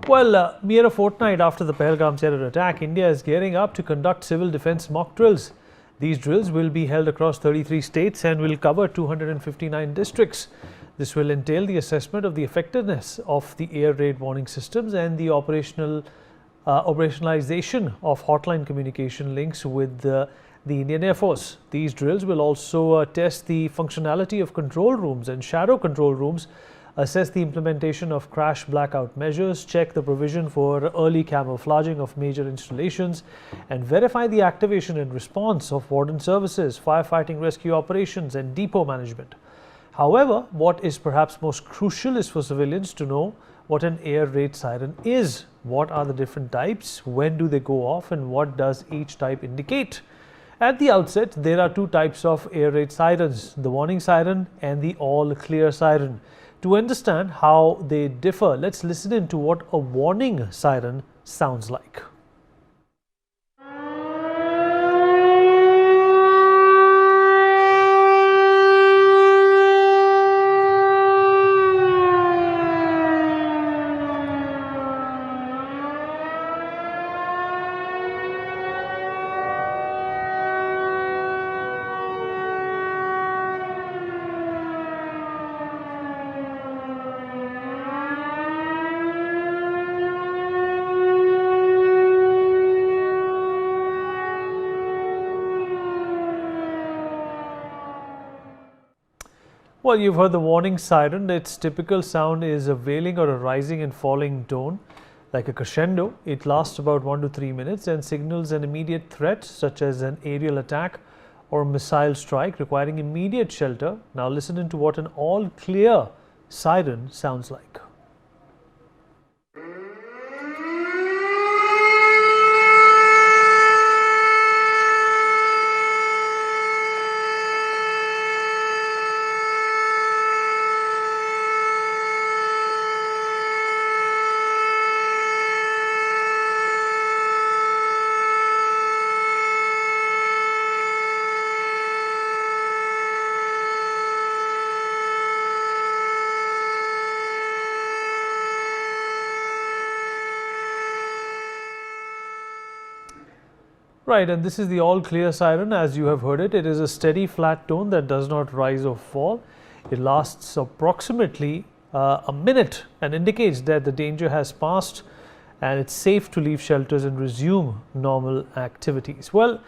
Well, mere a fortnight after the Pahalgam terror attack, India is gearing up to conduct civil defence mock drills. These drills will be held across 33 states and will cover 259 districts. This will entail the assessment of the effectiveness of the air raid warning systems and the operationalization of hotline communication links with the Indian Air Force. These drills will also test the functionality of control rooms and shadow control rooms, assess the implementation of crash blackout measures, check the provision for early camouflaging of major installations, and verify the activation and response of warden services, firefighting rescue operations, and depot management. However, what is perhaps most crucial is for civilians to know what an air raid siren is. What are the different types, when do they go off, and what does each type indicate? At the outset, there are two types of air raid sirens, the warning siren and the all clear siren. To understand how they differ, let's listen in to what a warning siren sounds like. Well, you've heard the warning siren. Its typical sound is a wailing or a rising and falling tone, like a crescendo. It lasts about 1 to 3 minutes and signals an immediate threat, such as an aerial attack or missile strike requiring immediate shelter. Now listen into what an all clear siren sounds like. Right, and this is the all clear siren as you have heard it. It is a steady flat tone that does not rise or fall. It lasts approximately a minute and indicates that the danger has passed and it's safe to leave shelters and resume normal activities. Well,